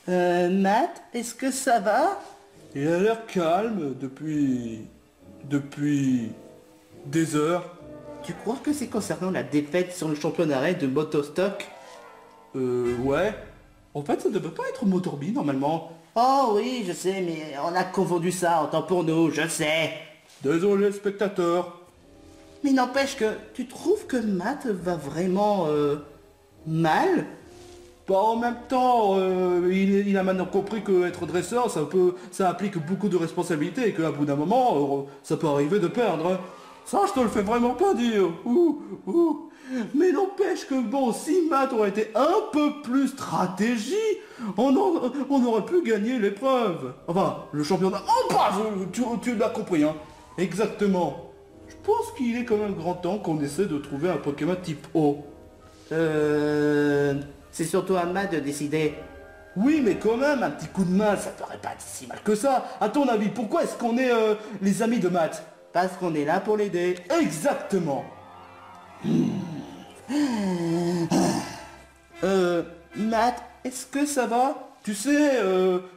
Matt, est-ce que ça va? Il a l'air calme depuis des heures. Tu crois que c'est concernant la défaite sur le champion d'arrêt de Motostock? Ouais. En fait, ça ne devait pas être Motorby normalement. Oh oui, je sais, mais on a confondu ça en temps pour nous, je sais. Désolé, spectateur. Mais n'empêche que, tu trouves que Matt va vraiment mal? Bah, en même temps, il a maintenant compris que être dresseur, ça implique beaucoup de responsabilités et qu'à bout d'un moment, ça peut arriver de perdre, hein. Ça, je te le fais vraiment pas dire. Ouh. Mais n'empêche que bon, si Matt aurait été un peu plus stratégie, on aurait pu gagner l'épreuve. Enfin, le championnat. Oh, bah, tu l'as compris, hein. Exactement. Je pense qu'il est quand même grand temps qu'on essaie de trouver un Pokémon type O. C'est surtout à Matt de décider. Oui, mais quand même, un petit coup de main, ça ferait pas si mal que ça. À ton avis, pourquoi est-ce qu'on est les amis de Matt? Parce qu'on est là pour l'aider. Exactement. Matt, est-ce que ça va? Tu sais,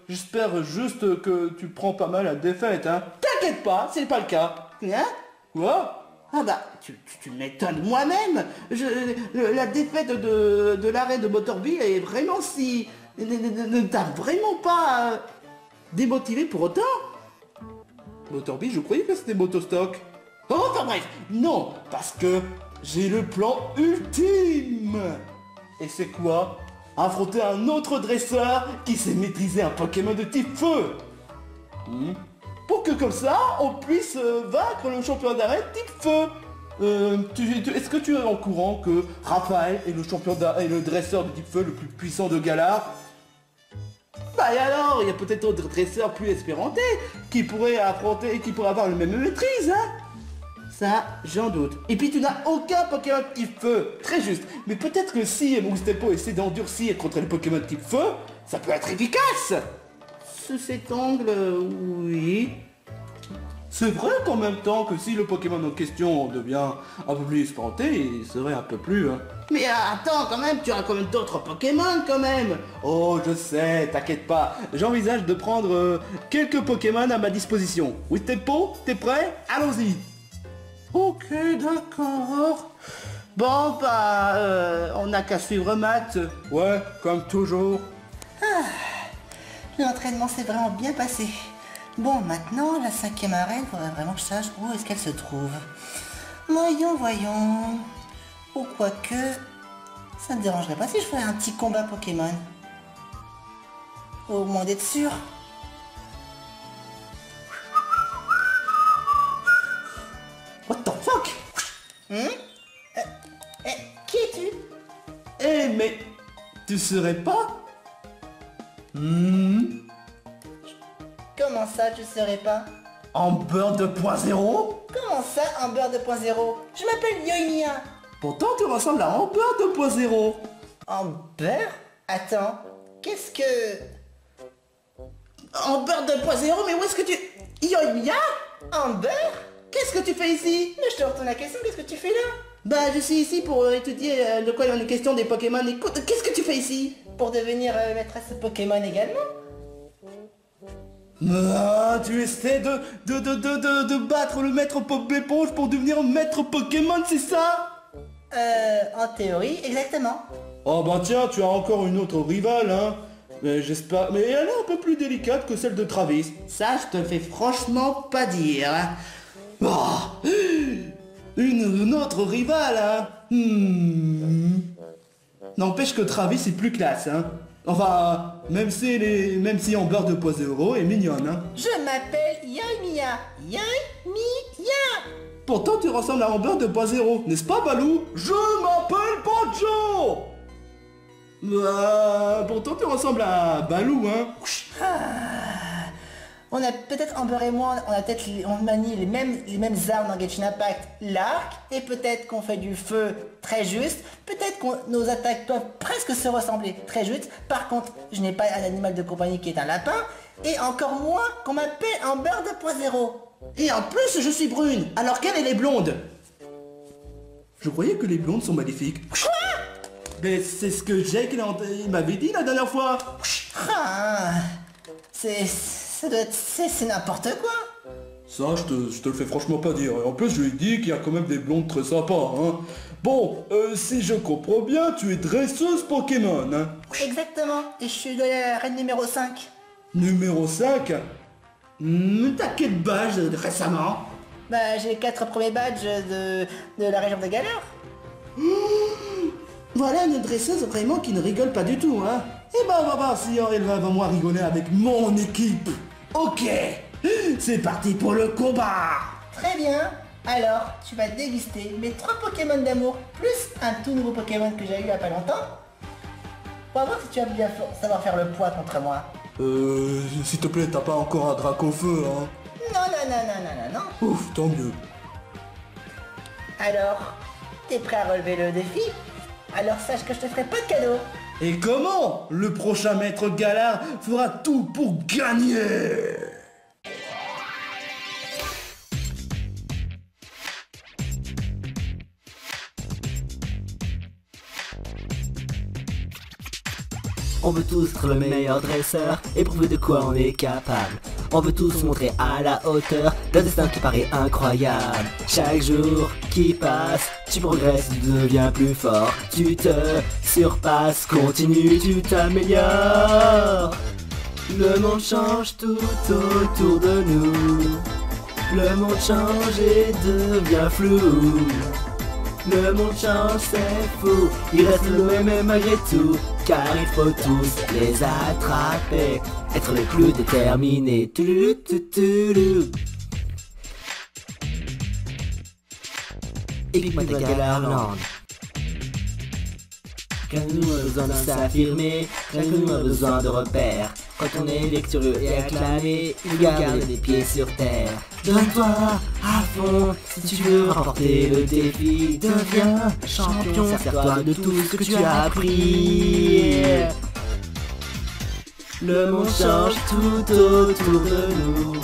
j'espère juste que tu prends pas mal la défaite, hein. T'inquiète pas, c'est pas le cas. Hein? Quoi? Ah bah, tu m'étonnes moi-même. La défaite de l'arrêt de Motorby est vraiment si... ne t'a vraiment pas démotivé pour autant? Motorby, je croyais que c'était Motostock. Oh, enfin bref, non, parce que J'ai le plan ultime. Et c'est quoi? Affronter un autre dresseur qui sait maîtriser un Pokémon de type feu. Pour que comme ça, on puisse vaincre le champion d'arrêt type feu. Est-ce que tu es au courant que Raphaël est le champion d'arrêt et le dresseur de type feu le plus puissant de Galar? bah et alors, il y a peut-être d'autres dresseurs plus expérimentés qui pourraient affronter et qui pourraient avoir la même maîtrise, hein? Ça, j'en doute. Et puis tu n'as aucun Pokémon type feu. Très juste. Mais peut-être que si Moustepo essaie d'endurcir contre les Pokémon type feu, ça peut être efficace. Sous cet angle, oui. C'est vrai qu'en même temps que si le Pokémon en question devient un peu plus expérimenté, il serait un peu plus... hein. Mais attends, quand même, tu as quand même d'autres Pokémon, quand même. Oh, je sais, t'inquiète pas. J'envisage de prendre quelques Pokémon à ma disposition. Oui, t'es prêt? Allons-y. Ok, d'accord. Bon, bah, on n'a qu'à suivre Matt. Ouais, comme toujours. L'entraînement s'est vraiment bien passé. Bon, maintenant, la 5e arène, il faudrait vraiment que je sache où est-ce qu'elle se trouve. Voyons. Ou quoique, ça ne dérangerait pas si je ferais un petit combat Pokémon. Au moins d'être sûr. What the fuck? Qui es-tu? Eh, mais tu serais pas? Comment ça, tu serais pas? Amber 2.0? Comment ça, Amber 2.0? Je m'appelle Yoimiya. Pourtant, tu ressembles à Amber 2.0. Amber? Attends, qu'est-ce que... Amber 2.0, mais où est-ce que tu... Yoimiya? Amber? Qu'est-ce que tu fais ici? Mais je te retourne la question, qu'est-ce que tu fais là? Bah, je suis ici pour étudier de quoi il en est question des Pokémon. Écoute, qu'est-ce que tu fais ici? Pour devenir maîtresse Pokémon également? Ah, tu essaies de battre le maître Pop éponge pour devenir maître Pokémon, c'est ça? En théorie, exactement. Oh bah tiens, tu as encore une autre rivale, hein. Mais j'espère... Mais elle est un peu plus délicate que celle de Travis. Ça, je te fais franchement pas dire. Hein. Oh, une autre rivale, hein. N'empêche que Travis est plus classe, hein. Enfin, même si Amber 2.0 est mignonne, hein. Je m'appelle Yoimiya. Yoimiya. Pourtant, tu ressembles à Amber 2.0, n'est-ce pas, Balou? Je m'appelle Pancho. Pourtant, tu ressembles à Balou, hein. On a peut-être Amber et moi, on manie les mêmes armes dans Genshin Impact, l'arc, et peut-être qu'on fait du feu très juste, peut-être que nos attaques peuvent presque se ressembler très juste. Par contre, je n'ai pas un animal de compagnie qui est un lapin, et encore moins qu'on m'appelle Amber 2.0. Et en plus, je suis brune, alors qu'elle, elle est blonde. Je croyais que les blondes sont magnifiques. Mais c'est ce que Jake il m'avait dit la dernière fois. Ah, c'est n'importe quoi. Ça, je te le fais franchement pas dire. Et en plus, je lui ai dit qu'il y a quand même des blondes très sympas, hein. Bon, si je comprends bien, tu es dresseuse Pokémon, hein. Exactement, et je suis de la reine numéro 5. Numéro 5. T'as quel badge récemment? Bah, j'ai les 4 premiers badges de la région de Galère. Voilà une dresseuse vraiment qui ne rigole pas du tout, hein. Et ben on va voir si elle va vraiment rigoler avec mon équipe. Ok, c'est parti pour le combat. Très bien. Alors, tu vas déguster mes 3 Pokémon d'amour, plus un tout nouveau Pokémon que j'ai eu il y a pas longtemps. On va voir si tu vas bien savoir faire le poids contre moi. S'il te plaît, t'as pas encore un Dracofeu, hein. Non. Ouf, tant mieux. Alors, t'es prêt à relever le défi? Alors sache que je te ferai pas de cadeau. Et comment le prochain maître Galard fera tout pour gagner? On veut tous être le meilleur dresseur et prouver de quoi on est capable. On veut tous montrer à la hauteur d'un destin qui paraît incroyable. Chaque jour qui passe, tu progresses, tu deviens plus fort. Tu te surpasses, continue, tu t'améliores. Le monde change tout autour de nous. Le monde change et devient flou. Le monde change, c'est fou, il reste le même malgré tout, car il faut tous les attraper, être les plus déterminés. Épique Galarland. Rien que nous a besoin de s'affirmer, rien que nous a besoin de repères. Quand on est victorieux et acclamé, il garde les pieds sur terre. Donne-toi à fond si tu veux remporter le défi. Deviens champion, sers-toi de tout ce que tu as appris. Le monde change tout autour de nous.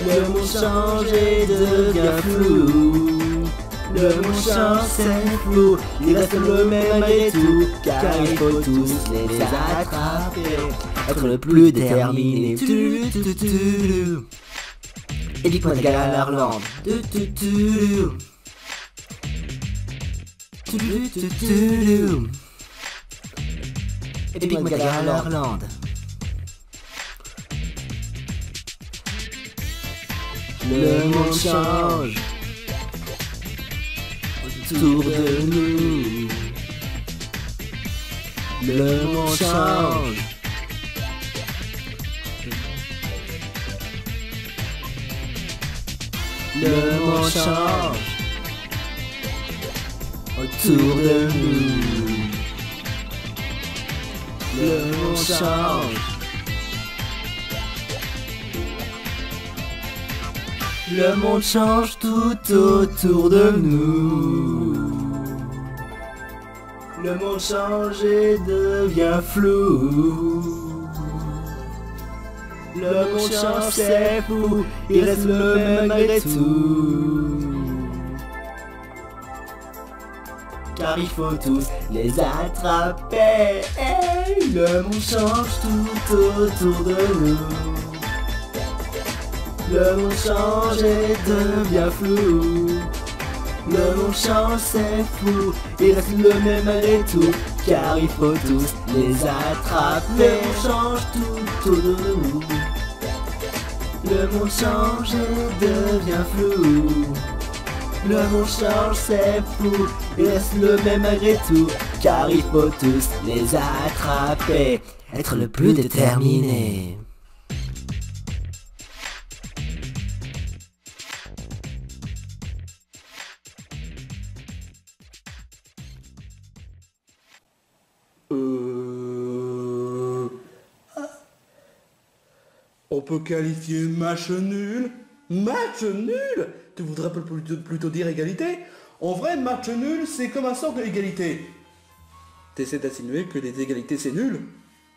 Le monde change et devient flou. Le monde change, c'est flou, il reste le même malgré tout, car il faut tous les attraper, être le plus déterminé. Épique Galarland. Épique Galarland. Le monde change autour de nous. Le monde change. Le monde change autour de nous. Le monde change. Le monde change tout autour de nous. Le monde change et devient flou. Le monde change, c'est fou, il reste le même malgré tout. Car il faut tous les attraper. Le monde change tout autour de nous. Le monde change et devient flou. Le monde change, c'est fou, il reste le même malgré tout, car il faut tous les attraper. Le monde change tout autour de nous. Le monde change et devient flou. Le monde change, c'est fou, il reste le même malgré tout, car il faut tous les attraper, être le plus déterminé. On peut qualifier match nul? Match nul? Tu voudrais plutôt dire égalité? En vrai, match nul, c'est comme un sort de égalité. T'essaies d'insinuer que les égalités c'est nul?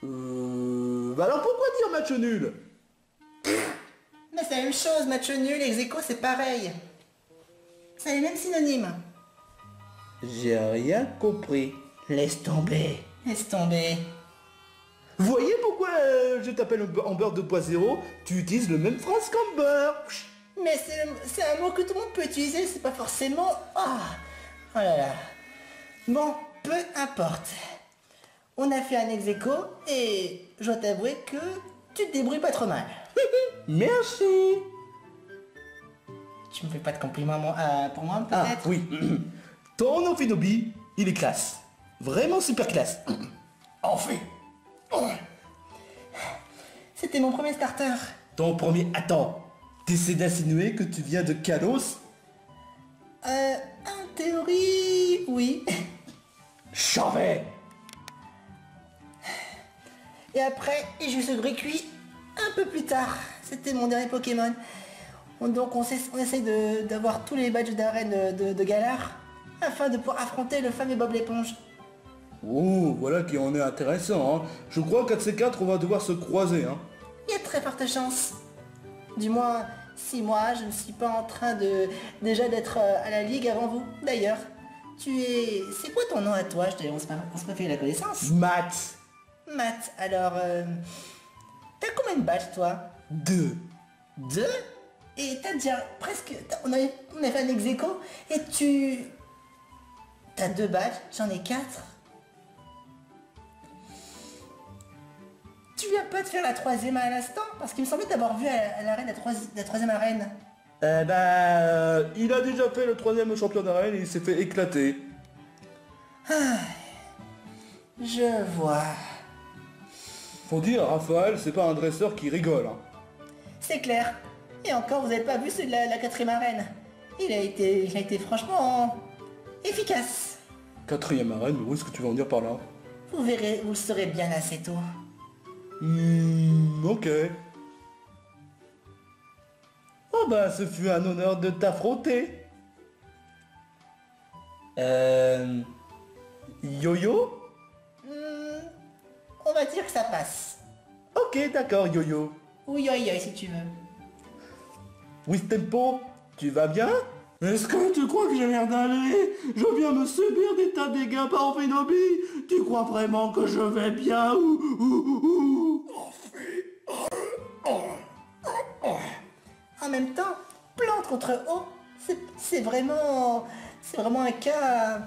Bah alors pourquoi dire match nul? Mais c'est la même chose, match nul, ex aequo, c'est pareil. C'est les mêmes synonymes. J'ai rien compris. Laisse tomber. Laisse tomber. Voyez pourquoi je t'appelle Amber 2.0, tu utilises le même phrase qu'Amber. Mais c'est un mot que tout le monde peut utiliser, c'est pas forcément... Ah, oh là là. Bon, peu importe. On a fait un ex-aequo et je dois t'avouer que tu te débrouilles pas trop mal. Merci. Tu me fais pas de compliments pour moi Ah peut-être? oui. Ton Amphinobi, il est classe. Vraiment super classe. Enfin. C'était mon premier starter. Ton premier... Attends. T'essaies d'insinuer que tu viens de Kalos? En théorie, oui. J'avais. Et après, j'ai eu ce Gruicui un peu plus tard. C'était mon dernier Pokémon. Donc on essaie d'avoir tous les badges d'arène de Galar afin de pouvoir affronter le fameux Bob l'éponge. Oh, voilà qui en est intéressant, hein. Je crois qu'à de ces quatre, on va devoir se croiser, hein. Il y a de très fortes chances. Du moins, si moi, je ne suis pas en train déjà d'être à la ligue avant vous. D'ailleurs, c'est quoi ton nom à toi? On s'est pas fait la connaissance. Matt. Matt, alors... T'as combien de badges, toi? 2. 2? Et t'as déjà presque... On a fait un ex-aequo et tu... T'as 2 badges, j'en ai 4. Tu viens pas de faire la 3e à l'instant? Parce qu'il me semblait t'avoir vu à l'arène, la 3e arène. Il a déjà fait le 3e champion d'arène et il s'est fait éclater. Je vois. Faut dire, Raphaël, c'est pas un dresseur qui rigole, hein. C'est clair. Et encore, vous n'avez pas vu celui de la 4e arène. Il a été franchement efficace. 4e arène, mais où est-ce que tu vas en dire par là? Vous verrez, vous le saurez bien assez tôt. Ok. Oh bah, ce fut un honneur de t'affronter. Yo-yo? On va dire que ça passe. Ok, d'accord, Yo-yo. Ou yo-yo si tu veux. Wistempo, tu vas bien? Est-ce que tu crois que j'ai l'air d'aller? Je viens me subir des tas de dégâts par Amphinobi. Tu crois vraiment que je vais bien En même temps, plante contre eau, c'est vraiment un cas...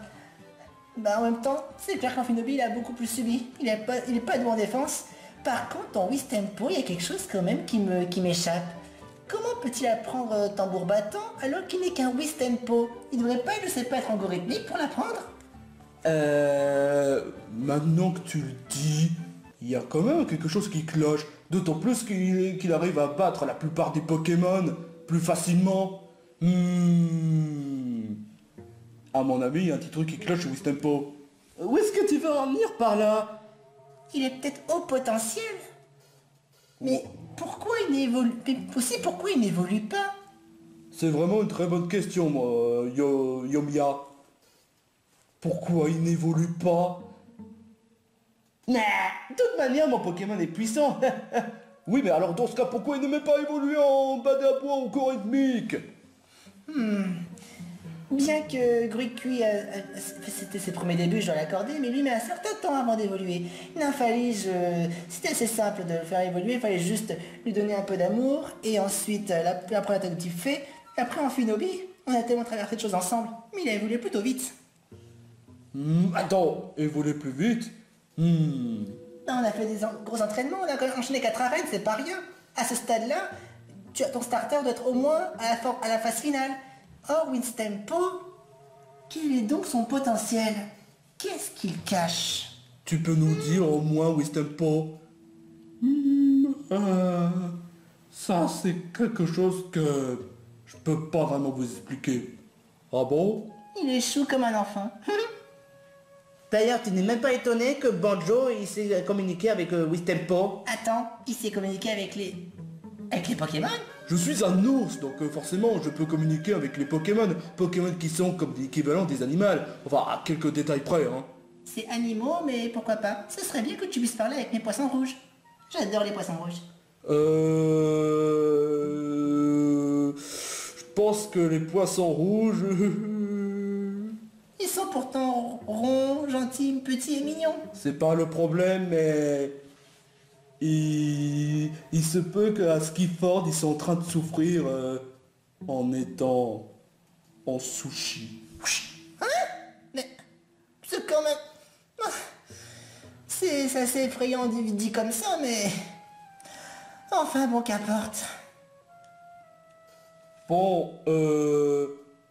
Bah en même temps, c'est clair qu'Amphinobi il a beaucoup plus subi. Il est pas de en défense. Par contre, en Wistempo, il y a quelque chose quand même qui m'échappe. Comment peut-il apprendre tambour battant alors qu'il n'est qu'un Wistempo? Il devrait pas, je sais pas, être algorithmique pour l'apprendre? Maintenant que tu le dis, il y a quand même quelque chose qui cloche. D'autant plus qu'il arrive à battre la plupart des Pokémon plus facilement. À mon avis, il y a un petit truc qui cloche chez Wistempo. Où est-ce que tu veux en venir par là? Il est peut-être haut potentiel. Mais pourquoi il n'évolue... Mais aussi, pourquoi il n'évolue pas? C'est vraiment une très bonne question, moi, Yomiya. Pourquoi il n'évolue pas? Nah, de toute manière, mon Pokémon est puissant. Oui, mais alors dans ce cas, pourquoi il ne met pas évoluer en badé à bois ou rythmique? Bien que Gruicui, c'était ses premiers débuts, je dois l'accorder, mais lui met un certain temps avant d'évoluer. Nymphalige, c'était assez simple de le faire évoluer, il fallait juste lui donner un peu d'amour, et ensuite après la tête de type fée, et après Amphinobi, on a tellement traversé de choses ensemble, mais il a évolué plutôt vite. Attends, évoluer plus vite? On a fait des gros entraînements, on a quand même enchaîné 4 arènes, c'est pas rien. À ce stade-là, ton starter doit être au moins à la phase finale. Or, Wistempo, quel est donc son potentiel? Qu'est-ce qu'il cache? Tu peux nous dire au moins Wistempo? Ça c'est quelque chose que je peux pas vraiment vous expliquer. Ah bon? Il est chou comme un enfant. D'ailleurs, tu n'es même pas étonné que Banjo il s'est communiqué avec Wistempo. Attends, il s'est communiqué avec les Pokémon? Je suis un ours, donc forcément je peux communiquer avec les Pokémon. Pokémon qui sont comme l'équivalent des animaux. Enfin, à quelques détails près, hein. C'est animaux, mais pourquoi pas? Ce serait bien que tu puisses parler avec mes poissons rouges. J'adore les poissons rouges. Je pense que les poissons rouges... Ils sont pourtant ronds, gentils, petits et mignons. C'est pas le problème, mais... il se peut qu'à Skiford, ils sont en train de souffrir en étant en sushi. Mais c'est quand même... C'est assez effrayant dit comme ça, mais... Enfin bon, qu'importe. Bon,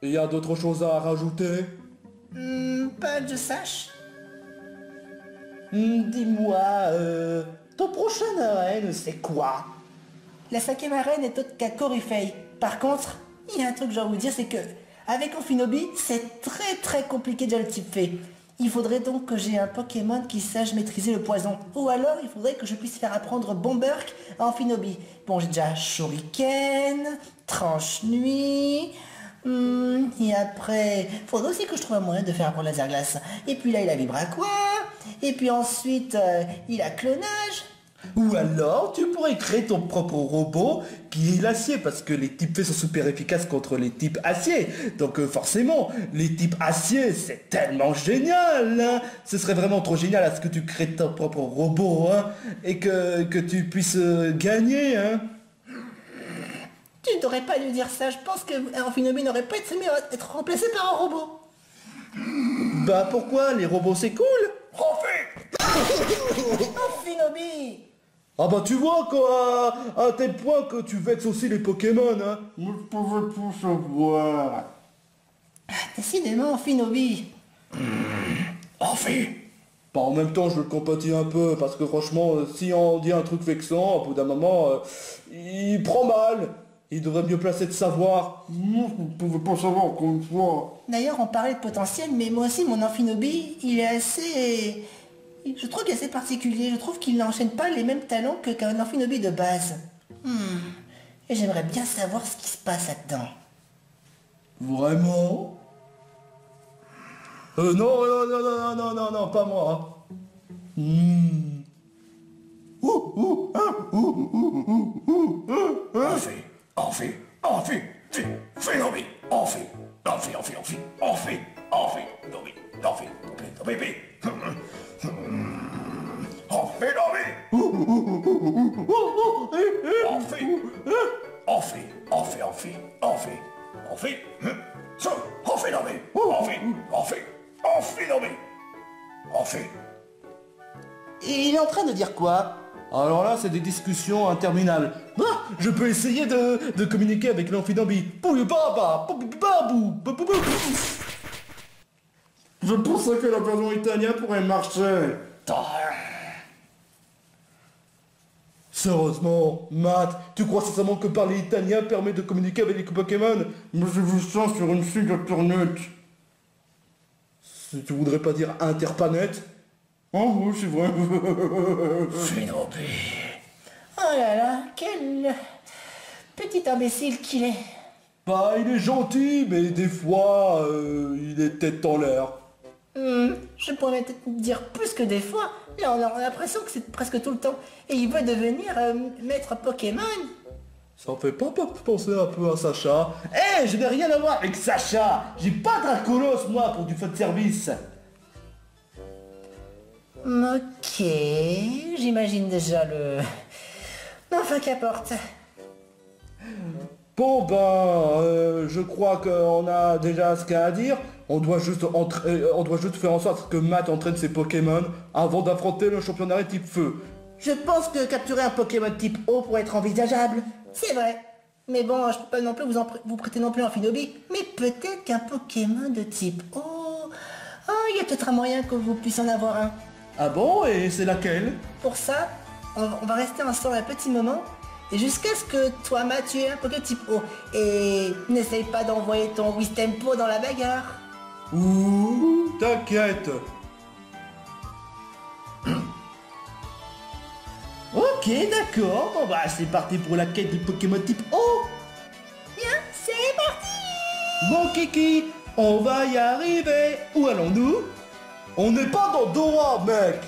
il y a d'autres choses à rajouter? Pas que je sache. Dis-moi, ton prochain arène, c'est quoi? La 5e arène est autre qu'à Corifei. Par contre, il y a un truc que je dois vous dire, c'est que avec Amphinobi, c'est très compliqué de le typer. Il faudrait donc que j'ai un Pokémon qui sache maîtriser le poison. Ou alors, il faudrait que je puisse faire apprendre Bomberk à Amphinobi. Bon, j'ai déjà Shuriken, Tranche-Nuit... et après, faudrait aussi que je trouve un moyen de faire apprendre Laser Glace. Et puis là, il a Vibratoire. Et puis ensuite, il a Clonage. Ou alors, tu pourrais créer ton propre robot qui est l'acier, parce que les types fées sont super efficaces contre les types acier. Donc forcément, les types acier, c'est tellement génial, hein. Ce serait vraiment trop génial à ce que tu crées ton propre robot, hein, et que tu puisses gagner, hein. Tu n'aurais pas dû dire ça. Je pense que Amphinobi n'aurait pas été mieux être remplacé par un robot. Bah pourquoi? Les robots c'est cool. Amphinobi! Ah bah tu vois quoi, à tel point que tu vexes aussi les Pokémon, hein. Je pouvais tout savoir. Décidément, Amphinobi. Bah en même temps je le compatis un peu, parce que franchement, si on dit un truc vexant, au bout d'un moment, il prend mal. Il devrait mieux placer de savoir. Je ne pouvais pas savoir encore une fois. D'ailleurs, on parlait de potentiel, mais moi aussi, mon Amphinobi, il est assez... Je trouve qu'il est assez particulier. Je trouve qu'il n'enchaîne pas les mêmes talents qu'un Amphinobi de base. Et j'aimerais bien savoir ce qui se passe là-dedans. Vraiment? Non, pas moi. Et il est en train de dire quoi? Alors là, c'est des discussions interminables. Ah, je peux essayer de communiquer avec l'Amphinobi. Je pensais que la version italienne pourrait marcher. Sérieusement, Matt, tu crois sincèrement que parler italien permet de communiquer avec les Pokémon? Mais j'ai vu ça sur une site internet. Si tu voudrais pas dire interplanet? Oh oui, c'est vrai. Oh là là, quel petit imbécile qu'il est. Bah, il est gentil, mais des fois, il est tête en l'air. Je pourrais peut-être dire plus que des fois. Là, on a l'impression que c'est presque tout le temps. Et il veut devenir maître Pokémon. Ça fait pas penser un peu à Sacha? Eh, je n'ai rien à voir avec Sacha. J'ai pas Dracolos, moi, pour du feu de service. Ok, j'imagine déjà le... Enfin, qu'importe. Bon ben, je crois qu'on a déjà ce qu'il y a à dire. On doit juste faire en sorte que Matt entraîne ses Pokémon avant d'affronter le championnat type feu. Je pense que capturer un Pokémon type eau pourrait être envisageable. C'est vrai. Mais bon, je peux pas non plus vous prêter non plus Amphinobi. Mais peut-être qu'un Pokémon de type eau... Oh, il y a peut-être un moyen que vous puissiez en avoir un. Ah bon, et c'est laquelle? Pour ça, on va rester ensemble un petit moment. Et jusqu'à ce que toi, Matt, tu aies un Poké type eau. Et n'essaye pas d'envoyer ton Wistempo dans la bagarre. Ouh, t'inquiète. Ok, d'accord. Bon bah c'est parti pour la quête du Pokémon type eau. Bien, c'est parti. Bon Kiki, on va y arriver. Où allons-nous? On n'est pas dans Doha, mec.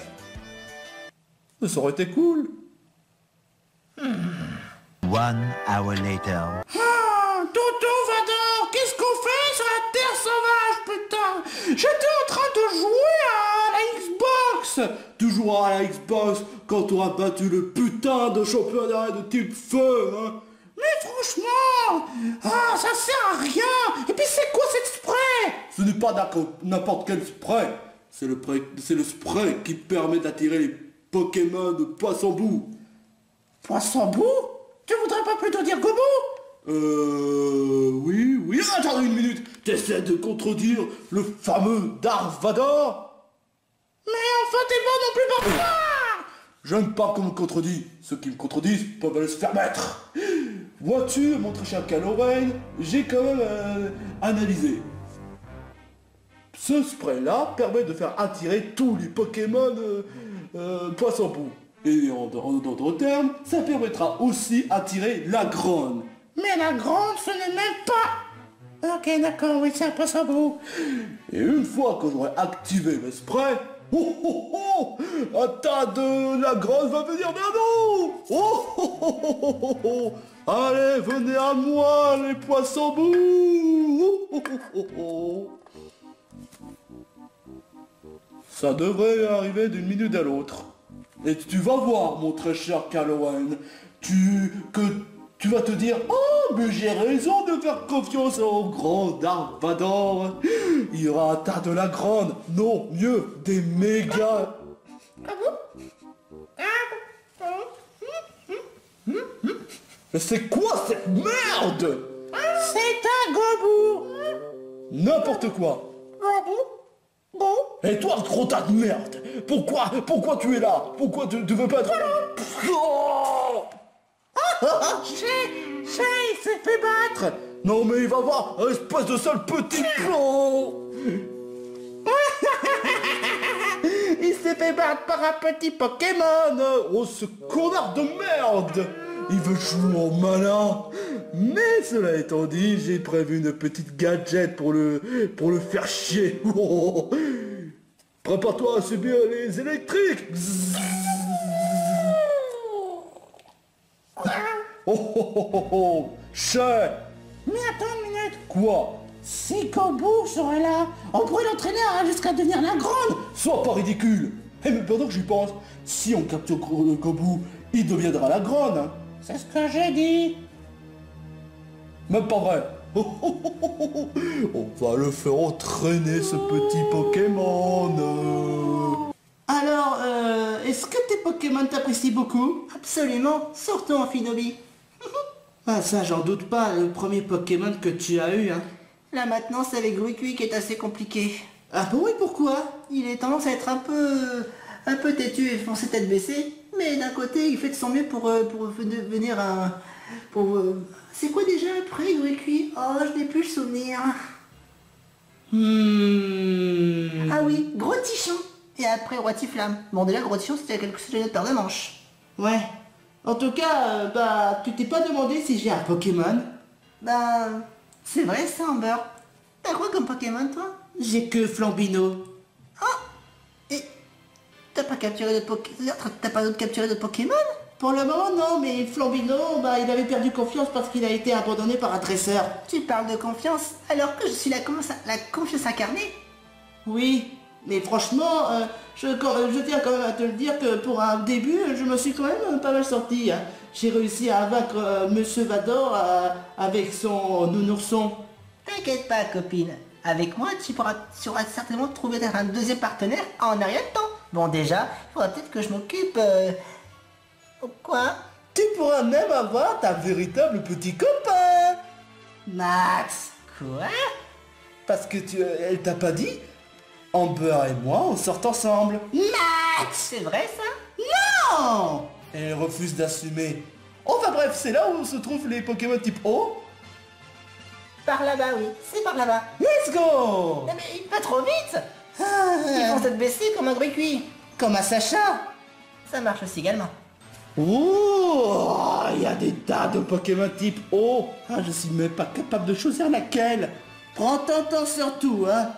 Mais ça aurait été cool. 1 hour later. Ah, Toto Vador, qu'est-ce qu'on fait sur la Terre sauvage, putain? J'étais en train de jouer à la Xbox. Max, tu joueras à la Xbox quand tu auras battu le putain de championnat de type feu, hein. Mais franchement, ça sert à rien. Et puis c'est quoi cette spray? Ce n'est pas n'importe quel spray. C'est le spray qui permet d'attirer les Pokémon de Poisson-Bout. Poisson-Bout? Tu voudrais pas plutôt dire Gobo? Oui, attends une minute. T'essaies de contredire le fameux Darth Vader? Mais enfin t'es bon non plus pour ça. J'aime pas qu'on me contredit. Ceux qui me contredisent peuvent aller se faire mettre. Vois-tu, mon très cher Kylo Ren, j'ai quand même analysé. Ce spray-là permet de faire attirer tous les Pokémon Poisson-Bout. Et en d'autres termes, ça permettra aussi attirer la Grande. Mais la grande, ce n'est même pas... Ok, d'accord, oui, c'est un Poisson-Bout. Et une fois que j'aurai activé mes sprays, un tas de la Grande va venir vers nous. Allez, venez à moi, les Poissons-Bout. Ça devrait arriver d'une minute à l'autre. Et tu vas voir, mon très cher Kylo Ren, tu vas te dire, oh, mais j'ai raison de faire confiance au grand Darth Vader. Il y aura un tas de la Grande, non, mieux, des méga... Mais c'est quoi cette merde? C'est un Gobo. N'importe quoi. Et toi, gros tas de merde, pourquoi tu es là? Pourquoi tu veux pas être... Oh, Il s'est fait battre. non mais il va voir, un espèce de sale petit plan. Il s'est fait battre par un petit Pokémon. Oh, ce connard de merde. Il veut jouer en malin. Mais cela étant dit, j'ai prévu une petite gadget pour le faire chier. Oh. Prépare-toi à subir les électriques. Chat. Mais attends une minute. Quoi? Si Gobo serait là, on pourrait l'entraîner jusqu'à devenir la grande. Sois pas ridicule. Eh mais pendant que j'y pense, si on capture le Gobu, il deviendra la Grande. Hein. C'est ce que j'ai dit. Même pas vrai. On va le faire entraîner ce petit Pokémon. Alors, est-ce que tes Pokémon t'apprécient beaucoup? Absolument, surtout en Finobi. Ah ça, j'en doute pas, le premier Pokémon que tu as eu, hein. Là maintenant, c'est avec Gruicui qui est assez compliqué. Ah bon, oui, pourquoi? Il est tendance à être un peu têtu et foncer tête baissée, mais d'un côté, il fait de son mieux pour devenir un... C'est quoi déjà après Gruicui? Oh, je n'ai plus le souvenir. Ah oui, Gros Tichon. Et après Roitiflamme. Bon déjà, Gros Tichon, c'était une paire de manches. Ouais. En tout cas, tu t'es pas demandé si j'ai un Pokémon? Bah, c'est vrai ça, Amber. T'as quoi comme Pokémon, toi? J'ai que Flambino. Oh! Et t'as pas capturé d'autres capturé d'autres Pokémon? Pour le moment, non, mais Flambino, il avait perdu confiance parce qu'il a été abandonné par un dresseur. Tu parles de confiance, alors que je suis la confiance incarnée? Oui, mais franchement, je tiens quand même à te le dire que pour un début, je me suis quand même pas mal sorti. Hein. J'ai réussi à vaincre Monsieur Vador avec son nounourson. T'inquiète pas, copine. Avec moi, tu auras certainement trouvé un deuxième partenaire en rien de temps. Bon, déjà, il faudra peut-être que je m'occupe... Quoi? Tu pourras même avoir ta véritable petit copain. Max. Quoi? Parce que elle t'a pas dit? Amber et moi, on sort ensemble. Max! C'est vrai ça? Non! Elle refuse d'assumer. Enfin bref, c'est là où se trouvent les Pokémon type O. Par là-bas, oui. C'est par là-bas. Let's go! Non mais pas trop vite! Ils vont se baisser comme un Gruicui. Comme à Sacha. Ça marche aussi également. Oh, il y a des tas de Pokémon type O. Ah, je suis même pas capable de choisir laquelle. Prends ton temps surtout, hein.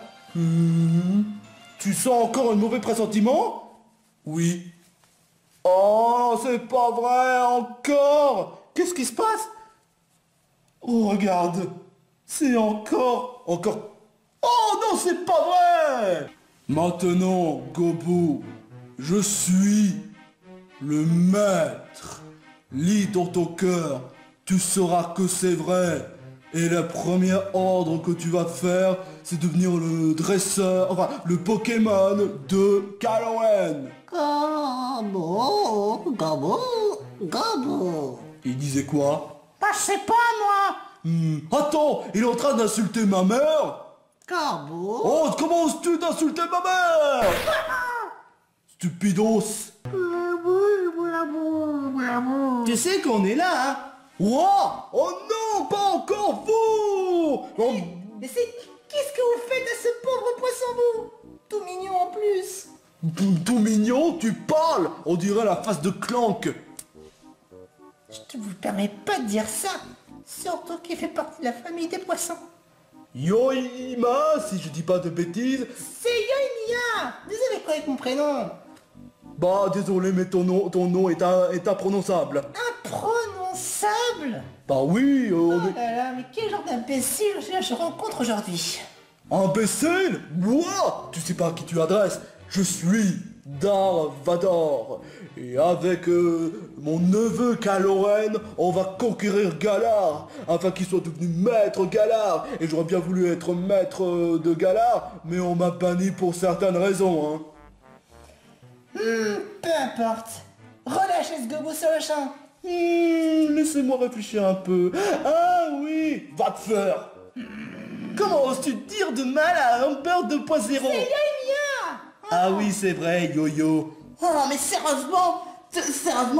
Tu sens encore un mauvais pressentiment? Oui. Oh, c'est pas vrai encore. Qu'est-ce qui se passe? Oh, regarde. C'est encore... Oh non, c'est pas vrai. Maintenant, Gobu, Je suis le maître. Lis dans ton cœur, tu sauras que c'est vrai. Et le premier ordre que tu vas faire, c'est devenir le dresseur, enfin le Pokémon de Caloen. Gabo, Gabo, Gabo. Il disait quoi? Bah, je sais pas, moi. Attends, il est en train d'insulter ma mère? Gabo. Oh, comment oses-tu d'insulter ma mère? Stupidos. Tu sais qu'on est là, hein? Ouah! Oh non, pas encore vous! Oh, Mais qu'est-ce que vous faites à ce pauvre poisson vous? Tout mignon en plus. tout mignon, tu parles! On dirait la face de Clank. Je ne vous permets pas de dire ça. Surtout qu'il fait partie de la famille des poissons. Yoima, si je dis pas de bêtises. C'est Yoimiya. Vous avez quoi avec mon prénom? Bah désolé, mais ton nom est imprononçable. Imprononçable. Bah oui, Oh on est... là là, mais quel genre d'imbécile je rencontre aujourd'hui? Imbécile? Moi? Tu sais pas à qui tu adresses. Je suis Darvador. Et avec mon neveu Caloen, on va conquérir Galar, afin qu'il soit devenu maître Galar. Et j'aurais bien voulu être maître de Galar, mais on m'a banni pour certaines raisons, hein. Peu importe. Relâchez ce gobo sur le champ. Laissez-moi réfléchir un peu. Ah oui, va te faire. Comment oses-tu dire de mal à Humber 2.0? Ah oui, c'est vrai, Yo-Yo. Oh, mais sérieusement,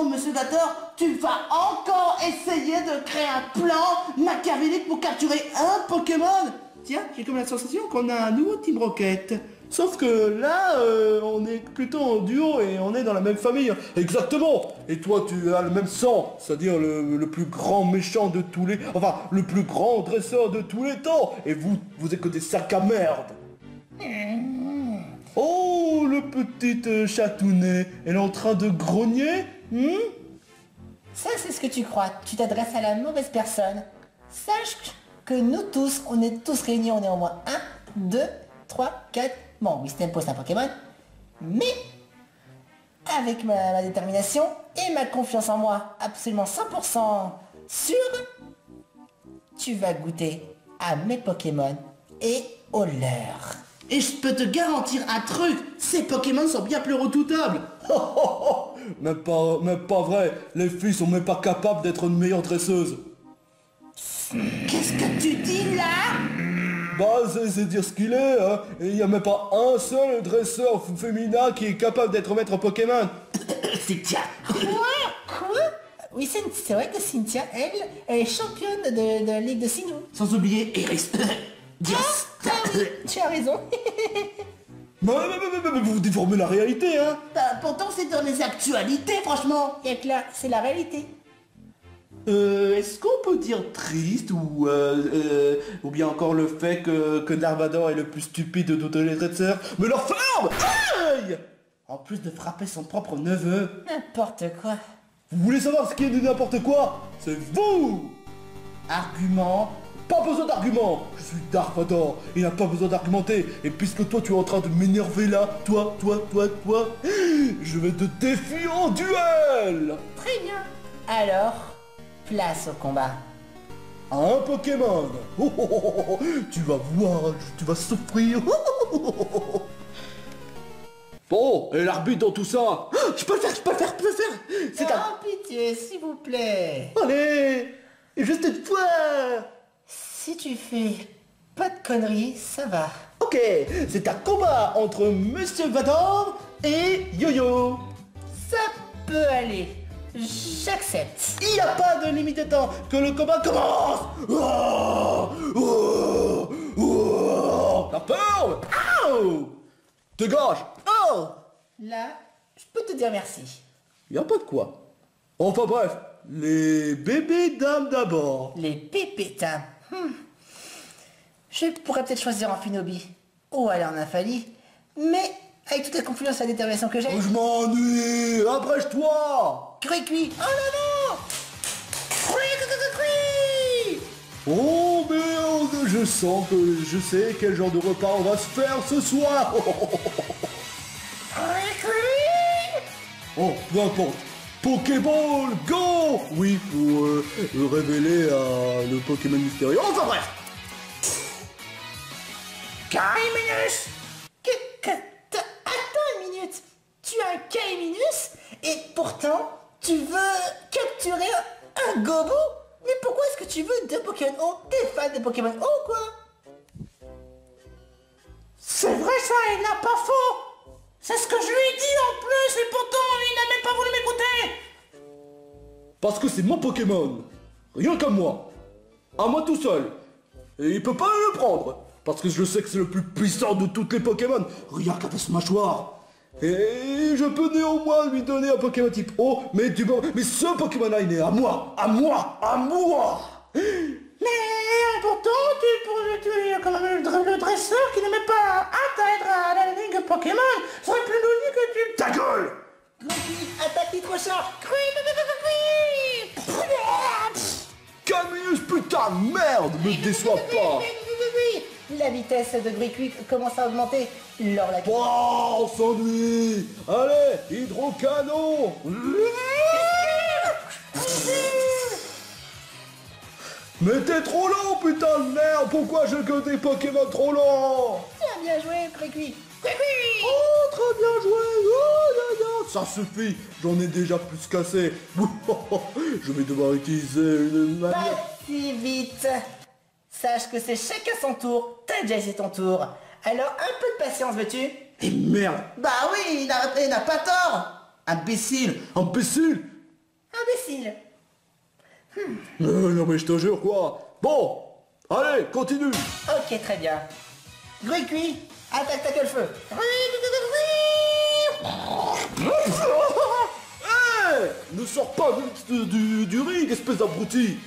monsieur Dator, tu vas encore essayer de créer un plan machiavélique pour capturer un Pokémon? Tiens, j'ai comme la sensation qu'on a un nouveau Team Rocket. Sauf que là, on est plutôt en duo et on est dans la même famille. Exactement. Et toi, tu as le même sang, c'est-à-dire le plus grand méchant de tous les... Enfin, le plus grand dresseur de tous les temps. Et vous êtes que des sacs à merde. Oh, le petit chatounet, elle est en train de grogner? Ça, c'est ce que tu crois. Tu t'adresses à la mauvaise personne. Sache que nous tous, on est tous réunis, on est au moins 1, 2, 3, 4... Bon, Wistempo c'est un Pokémon. Mais, avec ma détermination et ma confiance en moi, absolument 100% sûre, tu vas goûter à mes Pokémon et aux leurs. Et je peux te garantir un truc, ces Pokémon sont bien plus redoutables. Même pas vrai, les filles sont même pas capables d'être une meilleure dresseuse. Qu'est-ce que tu dis là? Bah, c'est dire ce qu'il est, hein. Et il n'y a même pas un seul dresseur féminin qui est capable d'être maître Pokémon. Cynthia. Quoi? Oui, c'est vrai que Cynthia, elle est championne de la Ligue de Sinnoh. Sans oublier Iris. Yes. Tu as raison. Mais vous déformez la réalité, hein. Pourtant c'est dans les actualités, franchement. Et que là, c'est la réalité. Est-ce qu'on peut dire triste ou bien encore le fait que Darvador est le plus stupide de tous les dresseurs? Mais leur ferme! Aïe! En plus de frapper son propre neveu. N'importe quoi. Vous voulez savoir ce qui est de n'importe quoi? C'est vous! Argument. Pas besoin d'arguments. Je suis Darvador, il n'a pas besoin d'argumenter. Et puisque toi tu es en train de m'énerver là, toi, je vais te défier en duel! Très bien. Alors, place au combat. Un Pokémon. Tu vas voir, tu vas souffrir. Bon, et l'arbitre dans tout ça? Je peux le faire. C'est un... Oh, pitié, s'il vous plaît. Allez! Juste une fois! Si tu fais pas de conneries, ça va. Ok, c'est un combat entre Monsieur Vador et Yo-Yo. Ça peut aller. J'accepte. Il n'y a pas de limite de temps, que le combat commence. La peur. Dégage. Oh! Là, je peux te dire merci. Y a pas de quoi. Enfin bref, les bébés dames d'abord. Les pépétins. Je pourrais peut-être choisir un Finobi. Ou aller en Infali. Mais, avec toute la confiance et la détermination que j'ai... Je m'ennuie. Abrège-toi. Cri-cri. Oh non non. Cri-cri-cri-cri. Oh merde, je sens que je sais quel genre de repas on va se faire ce soir. Cri-cri. peu importe. Pokéball Go! Oui, pour révéler le Pokémon mystérieux. Enfin bref! Kaiminus! Attends une minute. Tu as un Kaiminus et pourtant tu veux capturer un Gobo? Mais pourquoi est-ce que tu veux 2 Pokémon O? T'es fan des Pokémon O quoi? C'est vrai ça, il n'a pas faux. C'est ce que je lui ai dit en plus et pourtant il n'a même pas voulu m'écouter. Parce que c'est mon Pokémon. Rien qu'à moi. À moi tout seul. Et il peut pas le prendre. Parce que je sais que c'est le plus puissant de toutes les Pokémon. Regarde qu'avec ce mâchoire. Et je peux néanmoins lui donner un Pokémon type O, mais ce Pokémon-là, il est à moi. À moi. À moi. Mais pourtant tu es quand même le dresseur qui ne met pas atteindre à la ligue Pokémon. Ce serait plus logique que tu... Ta gueule. Attaque Nitrochat! Kaiminus, putain de merde, me déçois pas. La vitesse de Gricui commence à augmenter. Lors la... Oh, on s'ennuie. Allez, hydrocanon. Mais t'es trop lent, putain de merde. Pourquoi j'ai que des Pokémon trop lents? Tiens, bien joué, Gricui. Oh, très bien joué. Oh, là, là. Ça suffit, j'en ai déjà plus qu'assez. Je vais devoir utiliser une manière... Pas si vite. Sache que c'est chacun son tour. T'as déjà essayé ton tour. Alors un peu de patience, veux-tu? Et merde. Bah oui, il n'a pas tort. Imbécile. Imbécile. Imbécile. Non mais je te jure quoi. Bon, allez, continue. Ok, très bien. Gricui, attaque ta queue le feu. Hé, ne sors pas du ring, espèce d'abruti.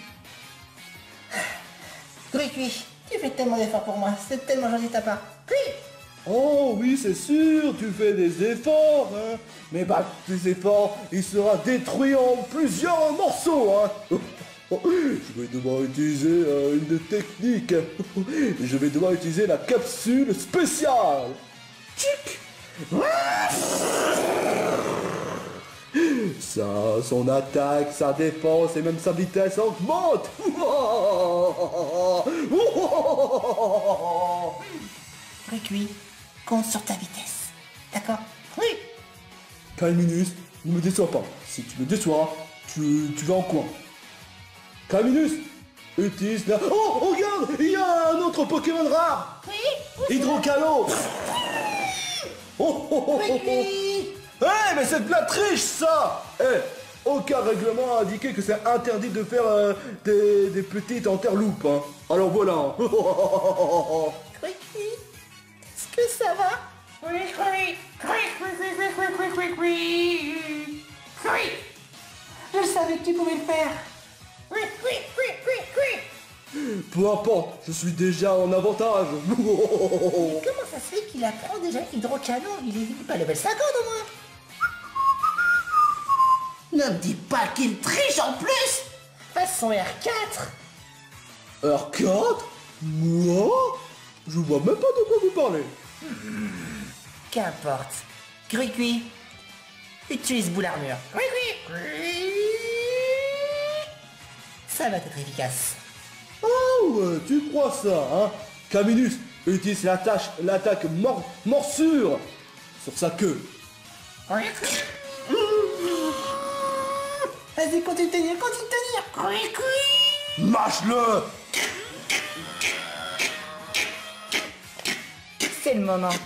Gricui, tu fais tellement d'efforts pour moi. C'est tellement gentil de ta part. Gricui. Oh oui, c'est sûr, tu fais des efforts, hein. Mais bah, tes efforts, il sera détruit en plusieurs morceaux, hein. Je vais devoir utiliser une technique. Je vais devoir utiliser la capsule spéciale. Tchic. Ça, son attaque, sa défense et même sa vitesse augmentent. Gricui, compte sur ta vitesse. D'accord? Oui. Kaiminus, ne me déçois pas. Si tu me déçois, tu vas en coin. Kaiminus, utilise la... Oh, regarde, il y a un autre Pokémon rare. Oui. Hydrocalo. Gricui. Mais c'est de la triche, ça. Aucun règlement a indiqué que c'est interdit de faire des petites enterloupes, hein. Alors voilà. Gricui, est-ce que ça va? Oui. Je savais que tu pouvais le faire. Oui. Peu importe, je suis déjà en avantage. Comment ça se fait qu'il apprend déjà l'hydrocanon? Il est pas level 50 au moins. Ne me dis pas qu'il triche en plus. Façon R4. R4? Moi? Je vois même pas de quoi vous parlez. Qu'importe. Gricui, utilise boule armure. Ça va être efficace. Oh ouais, tu crois ça, hein? Kaiminus utilise l'attaque morsure sur sa queue. Vas-y, continue de tenir. Mâche-le! C'est le moment.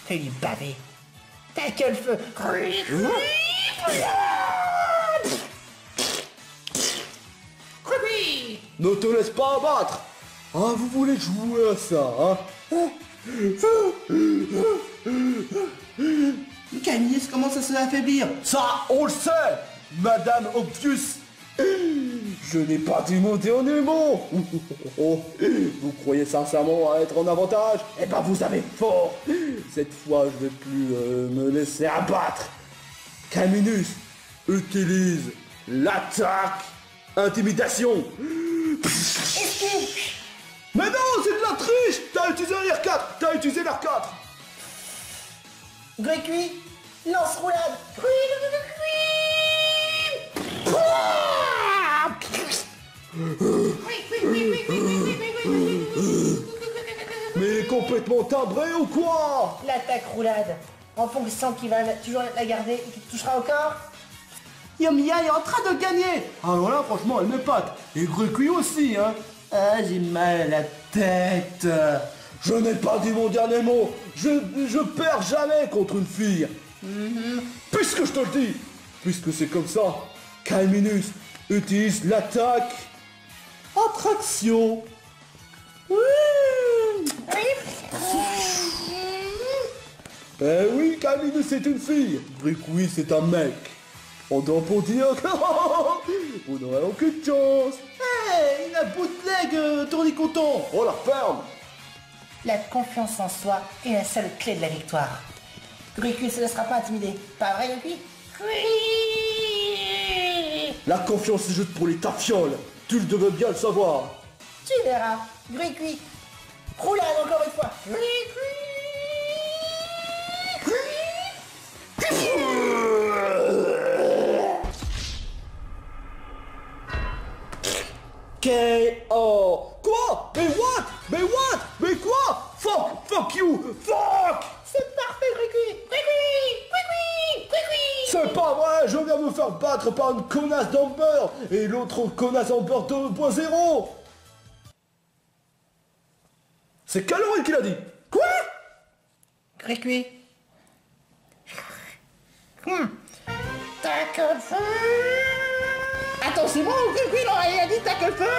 Fais lui baver. Ta queue le feu. Ne te laisse pas abattre! Ah, vous voulez jouer à ça, hein? Kaiminus commence à se affaiblir. Ça, on le sait! Madame Obvious! Je n'ai pas démonté en humour! Vous croyez sincèrement être en avantage? Eh ben vous avez fort! Cette fois, je vais plus me laisser abattre! Kaiminus utilise l'attaque intimidation! Mais non, c'est de la triche! T'as utilisé l'R4! Gricui, Lance roulade. Mais il est complètement timbré ou quoi? L'attaque roulade. En fonction qui va toujours la garder et qui touchera au corps. Yomiya est en train de gagner. Alors là, franchement, elle m'épate. Et Grucui aussi, hein. Ah, j'ai mal à la tête. Je n'ai pas dit mon dernier mot. Je perds jamais contre une fille. Puisque je te le dis, puisque c'est comme ça, Calminus utilise l'attaque attraction. Eh oui, Calminus c'est une fille, Grucui c'est un mec. On doit pour dire que vous n'aurez aucune chance. Hey, la bootleg tournicoton. Oh la ferme. La confiance en soi est la seule clé de la victoire. Grucui ne se laissera pas intimider. Pas vrai, Grucui? La confiance est juste pour les tafioles. Tu le devais bien le savoir. Tu verras. Grucui. Roulade encore une fois. K.O. Quoi? Mais what? Mais what? Mais quoi? Fuck you! Fuck! C'est parfait, Grucui. C'est pas vrai, je viens me faire battre par une connasse d'Amber et l'autre connasse Amber 2.0. C'est Calorie qui l'a dit. Quoi? Grucui. Tac le feu. Attends, c'est bon, Grucui, il a dit tac le feu.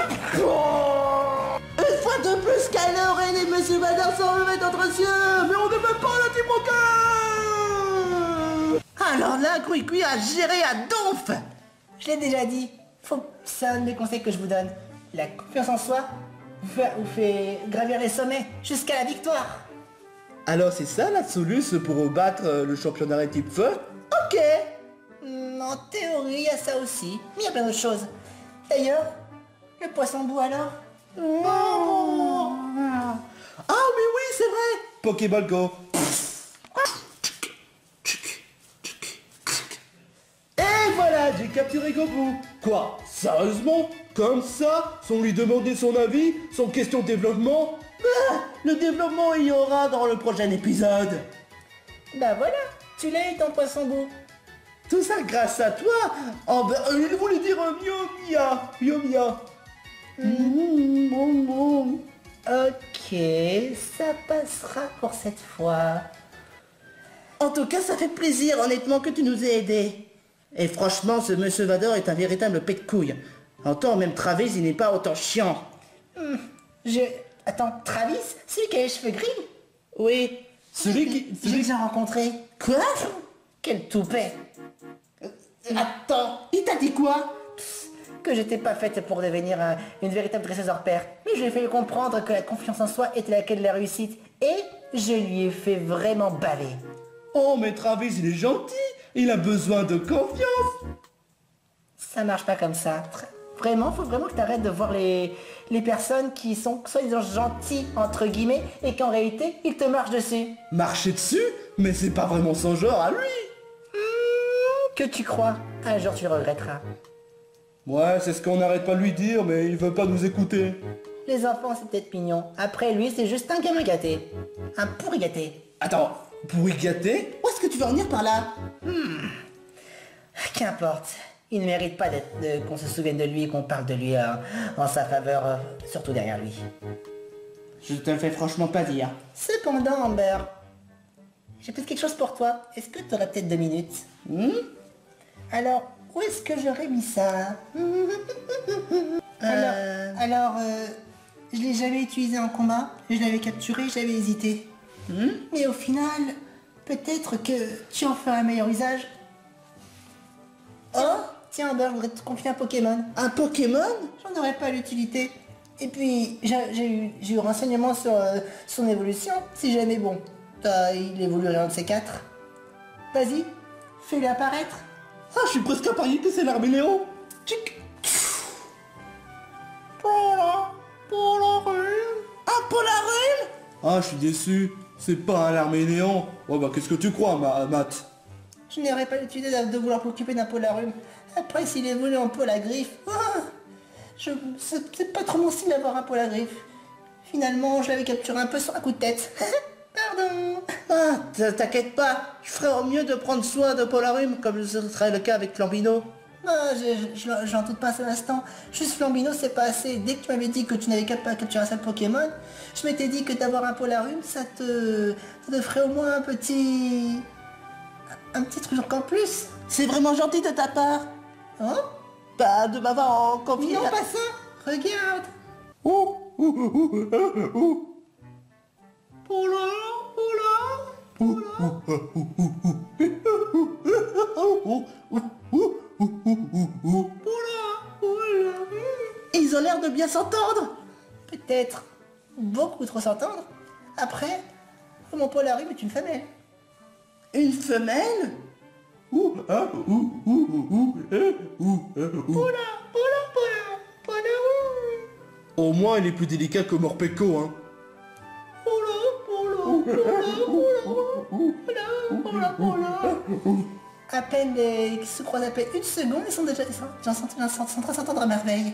Une fois de plus, Kylo Ren et Monsieur Vader s'enlèvent entre cieux. Mais on n'est même pas à la Team Rocket. Alors là, Grucui a géré à donf. Je l'ai déjà dit. C'est un des conseils que je vous donne. La confiance en soi vous fait gravir les sommets jusqu'à la victoire. Alors c'est ça la solution pour battre le championnat type feu? Ok. En théorie, il y a ça aussi. Mais il y a plein d'autres choses. D'ailleurs, le poisson bout alors? Ah mais oui, c'est vrai. Pokéball Go. Et voilà, j'ai capturé Goku. Quoi? Sérieusement? Comme ça? Sans lui demander son avis? Sans question de développement? Ah, le développement il y aura dans le prochain épisode. Bah voilà, tu l'as eu ton poisson bout. Tout ça grâce à toi. Oh, ben, il voulait dire Yomiya. Yomiya. Ok, ça passera pour cette fois. En tout cas, ça fait plaisir, honnêtement, que tu nous aies aidés. Et franchement, ce Monsieur Vader est un véritable pet de couille. Entends, même Travis, il n'est pas autant chiant. Attends, Travis? Celui qui a les cheveux gris? Oui, celui qui... J'ai déjà rencontré. Quoi? Quel toupet! Attends, il t'a dit quoi? Que j'étais pas faite pour devenir une véritable dresseuse hors pair. Mais je lui ai fait comprendre que la confiance en soi était la clé de la réussite. Et je lui ai fait vraiment baver. Oh, mais Travis, il est gentil. Il a besoin de confiance. Ça marche pas comme ça. Vraiment, faut vraiment que tu arrêtes de voir les personnes qui sont soi-disant gentilles, entre guillemets, et qu'en réalité, ils te marchent dessus. Marcher dessus? Mais c'est pas vraiment son genre à lui. Que tu crois? Un jour tu le regretteras. Ouais, c'est ce qu'on n'arrête pas de lui dire, mais il veut pas nous écouter. Les enfants, c'est peut-être mignon. Après, lui, c'est juste un gamin gâté. Un pourri gâté. Attends, pour y gâter? Où est-ce que tu vas venir par là? Qu'importe. Il ne mérite pas qu'on se souvienne de lui et qu'on parle de lui en sa faveur, surtout derrière lui. Je te le fais franchement pas dire. Cependant, Amber, j'ai peut-être quelque chose pour toi. Est-ce que tu aurais peut-être 2 minutes? Alors, où est-ce que j'aurais mis ça? Alors, je l'ai jamais utilisé en combat. Je l'avais capturé, j'avais hésité. Mais au final, peut-être que tu en feras un meilleur usage. Oh, tiens Amber, je voudrais te confier un Pokémon. Un Pokémon? J'en aurais pas l'utilité. Et puis, j'ai eu renseignement sur son évolution. Si jamais, bon, il évoluerait un de ces 4. Vas-y, fais-le apparaître. Ah, je suis presque à parier que c'est l'Arméléon. Tchic. Un Polarum? Ah, je suis déçu. C'est pas un Larménéon. Ouais, bah qu'est-ce que tu crois, Matt? Je n'aurais pas l'utilité de vouloir m'occuper d'un Polarum. Après, s'il est volé en Paul à griffe, c'est pas trop mon style d'avoir un Paul à griffe. Finalement, je l'avais capturé un peu sur un coup de tête. Pardon. Ah, t'inquiète pas, je ferai au mieux de prendre soin de Polarum comme ce serait le cas avec Flambino. J'en doute pas un seul instant. Juste Flambino, c'est pas assez. Dès que tu m'avais dit que tu n'avais pas capturé un seul Pokémon, je m'étais dit que d'avoir un Polarum, ça te ferait au moins un petit truc en plus. C'est vraiment gentil de ta part. Hein? Bah, de m'avoir confié. Non, pas ça. Regarde. Ils ont l'air de bien s'entendre. Peut-être beaucoup trop s'entendre. Après, mon Polarum est une femelle. Une femelle? Au moins, il est plus délicat que Morpeko, hein. À peine ils se croisent à peine une seconde, ils sont déjà sont en train de s'entendre à merveille.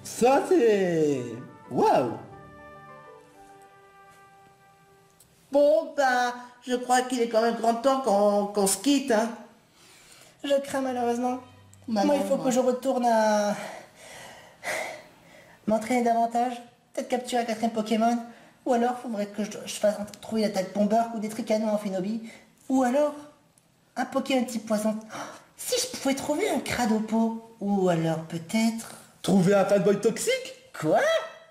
Ça, c'est... Waouh. Bon, bah, je crois qu'il est quand même grand temps qu'on se quitte, hein. Je crains malheureusement. Moi, il faut que je retourne à m'entraîner davantage. Peut-être capturer un 4ème Pokémon. Ou alors, il faudrait que je fasse trouver l'attaque Bomber ou des Tricanos en Phinobi. Ou alors, un Pokémon type poison. Oh, si je pouvais trouver un Cradopo. Ou alors peut-être... Trouver un fanboy toxique? Quoi?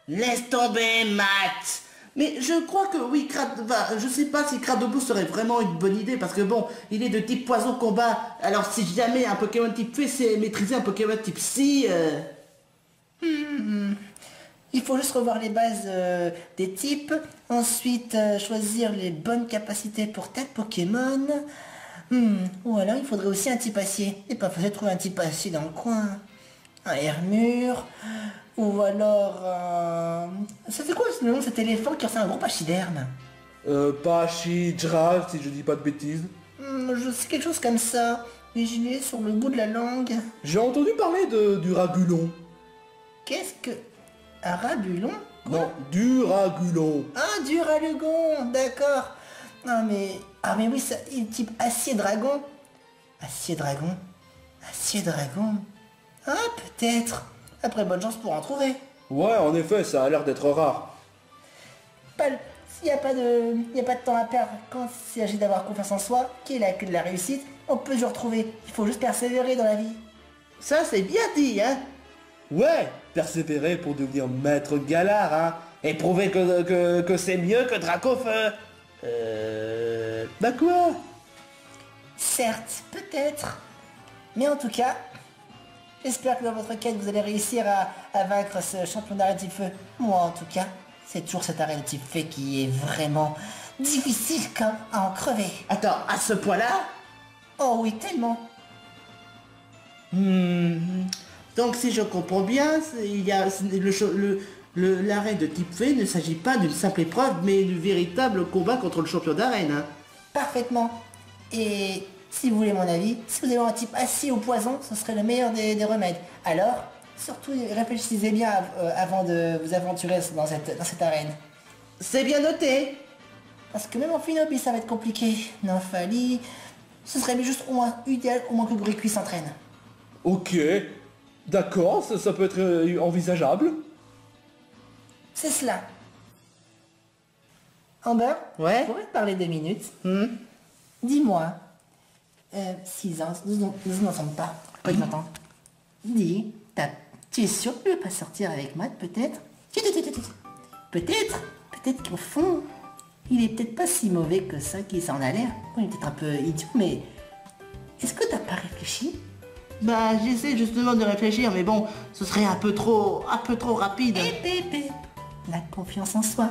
Laisse tomber, Matt. Mais je crois que oui, je sais pas si Cradobo serait vraiment une bonne idée, parce que bon, il est de type poison combat, alors si jamais un Pokémon type fée c'est maîtriser un Pokémon type psy... Il faut juste revoir les bases des types, ensuite choisir les bonnes capacités pour tel Pokémon. Ou alors il faudrait aussi un type acier. Il n'est pas facile de trouver un type acier dans le coin. Un Hermure, ou alors... Ça fait quoi le nom de cet éléphant qui ressemble à un gros pachyderme? Pachydra, si je dis pas de bêtises. Je sais quelque chose comme ça, mais je l'ai sur le bout de la langue. J'ai entendu parler du Ragulon. Qu'est-ce que... Un Rabulon? Non, du Ragulon. Ah, du Ralugon, d'accord. Non mais... Ah mais oui, ça, il est type acier dragon. Acier dragon? Acier dragon? Ah, peut-être. Après, bonne chance pour en trouver. Ouais, en effet, ça a l'air d'être rare. S'il n'y a pas de temps à perdre quand il s'agit d'avoir confiance en soi, qui est la clé de la réussite, on peut toujours trouver. Il faut juste persévérer dans la vie. Ça, c'est bien dit, hein. Ouais, persévérer pour devenir maître Galar, hein. Et prouver que c'est mieux que Dracofeu. Bah quoi? Certes, peut-être. Mais en tout cas, j'espère que dans votre quête, vous allez réussir à vaincre ce champion d'arène type feu. Moi, en tout cas, c'est toujours cette arène type feu qui est vraiment difficile à en crever. Attends, à ce point-là? Oh oui, tellement. Donc si je comprends bien, il y a l'arène de type fée ne s'agit pas d'une simple épreuve, mais du véritable combat contre le champion d'arène. Hein. Parfaitement. Et si vous voulez mon avis, si vous avez un type acier ou poison, ce serait le meilleur des remèdes. Alors, surtout réfléchissez bien avant de vous aventurer dans cette arène. C'est bien noté. Parce que même en Phinobi, ça va être compliqué. Nymphalie, ce serait juste au moins idéal, au moins que Gricui s'entraîne. Ok, d'accord, ça peut être envisageable. C'est cela. Amber, Ouais. je pourrais te parler 2 minutes. Dis-moi, 6 ans, nous n'en sommes pas. Pas que j'entends. Dis, tu es sûr que tu ne veux pas sortir avec Matt, peut-être? Peut-être qu'au fond, il est peut-être pas si mauvais que ça qu'il s'en a l'air. Il est peut-être un peu idiot, mais est-ce que t'as pas réfléchi? Bah j'essaie justement de réfléchir, mais bon, ce serait un peu trop rapide. La confiance en soi.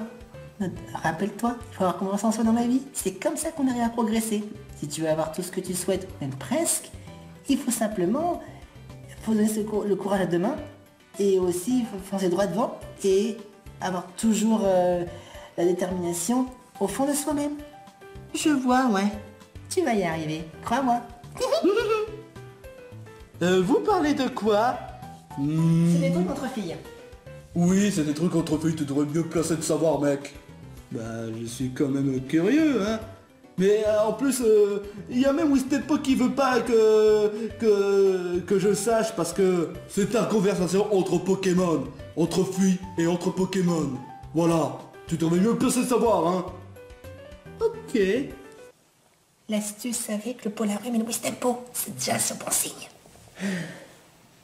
Rappelle-toi, il faut avoir confiance en soi dans la vie. C'est comme ça qu'on arrive à progresser. Si tu veux avoir tout ce que tu souhaites, même presque, il faut simplement donner le courage à deux mains et aussi foncer droit devant et avoir toujours la détermination au fond de soi-même. Je vois, ouais. Tu vas y arriver, crois-moi. Vous parlez de quoi? C'est des trucs entre filles. Oui, c'est des trucs entre filles, tu devrais mieux placer de savoir, mec. Bah, je suis quand même curieux, hein. Mais en plus, il y a même Wistepo qui veut pas que je sache parce que C'est une conversation entre Pokémon, entre filles et entre Pokémon. Voilà, tu devrais mieux placer de savoir, hein. ok. L'astuce avec le Polarum et le Wistempo, c'est déjà ce bon signe.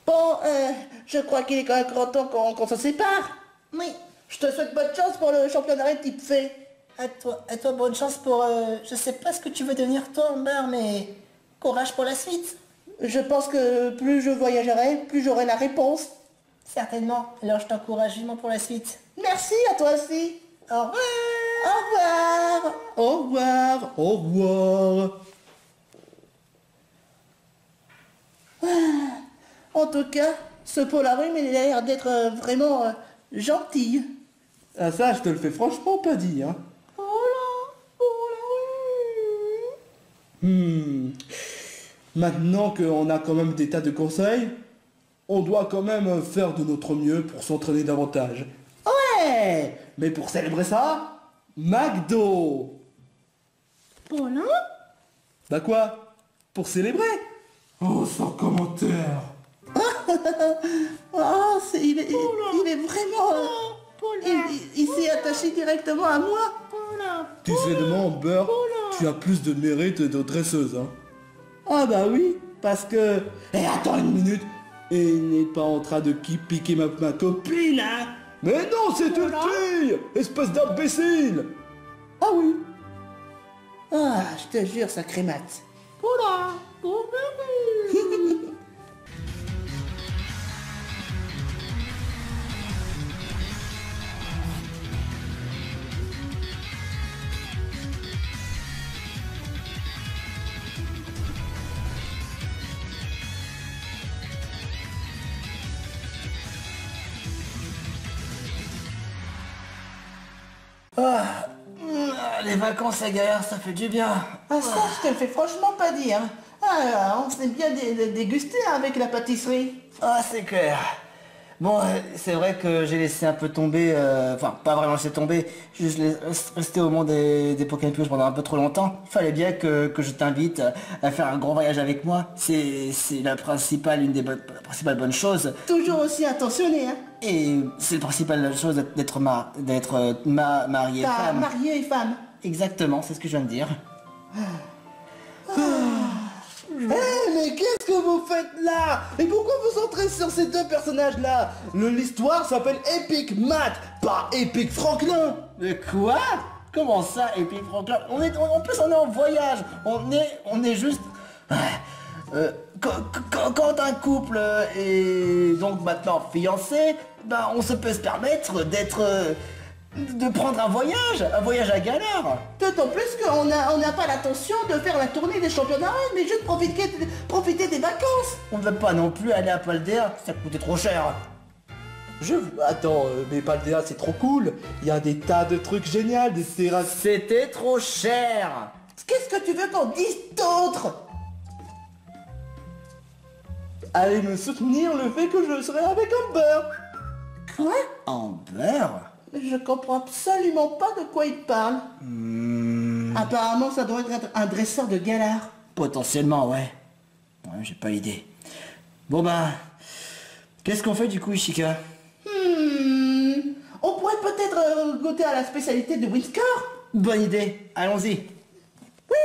Bon, je crois qu'il est quand même grand temps qu'on se sépare. Oui, Je te souhaite bonne chance pour le championnat de type fée. à toi bonne chance pour... je sais pas ce que tu veux devenir toi, Amber, mais courage pour la suite. Je pense que plus je voyagerai, plus j'aurai la réponse. Certainement, alors je t'encourage vivement pour la suite. Merci à toi aussi. Au revoir. Au revoir. Au revoir. En tout cas, ce Polarum, il a l'air d'être vraiment gentil. Ah ça, je te le fais franchement pas dire, hein. Maintenant qu'on a quand même des tas de conseils, on doit quand même faire de notre mieux pour s'entraîner davantage. Ouais. Mais pour célébrer ça, McDo. Paulin? Bah quoi? Pour célébrer? Oh, sans commentaire. Oh, il est vraiment... il s'est attaché directement à moi. Décidément, Amber, tu as plus de mérite de dresseuse, hein. Ah bah oui, parce que... Eh, attends une minute. Et il n'est pas en train de piquer ma copine, hein. Mais non, c'est une fille! Espèce d'imbécile! Ah oui. Ah, je te jure, ça crémate. Les vacances à Gaillard, ça fait du bien. Ah ça, je te le fais franchement pas dire. Ah, on s'est bien dégusté avec la pâtisserie. Ah, c'est clair. Bon, c'est vrai que j'ai laissé un peu tomber, enfin, pas vraiment laissé tomber, juste rester au monde des Pokémon Plus pendant un peu trop longtemps. Il fallait bien que je t'invite à faire un grand voyage avec moi. C'est la principale, une des principales bonnes choses. Toujours aussi attentionné, hein. Et c'est la principale chose d'être marié et T'as femme. marié et femme. Exactement, c'est ce que je viens de dire. Eh, mais qu'est-ce que vous faites là? Et pourquoi vous centrez sur ces deux personnages-là? L'histoire s'appelle Epic Matt, pas Epic Franklin. Mais quoi? Comment ça, Epic Franklin? En plus, on est en voyage. On est juste... Quand un couple est donc maintenant fiancé, ben on se peut se permettre de prendre un voyage à Galar. D'autant plus qu'on n'a pas l'intention de faire la tournée des championnats, mais juste profiter des vacances. On ne veut pas non plus aller à Paldea, ça coûtait trop cher. Attends, mais Paldea, c'est trop cool. Il y a des tas de trucs géniaux, des terrasses. C'était trop cher. Qu'est-ce que tu veux qu'on dise d'autre? Allez me soutenir le fait que je serai avec Amber. Quoi? Amber? Je comprends absolument pas de quoi il parle. Apparemment, ça doit être un dresseur de Galar. Potentiellement, ouais. Ouais, j'ai pas idée. Bon ben, qu'est-ce qu'on fait du coup, Ishika? On pourrait peut-être goûter à la spécialité de Whisker. Bonne idée, allons-y. Oui.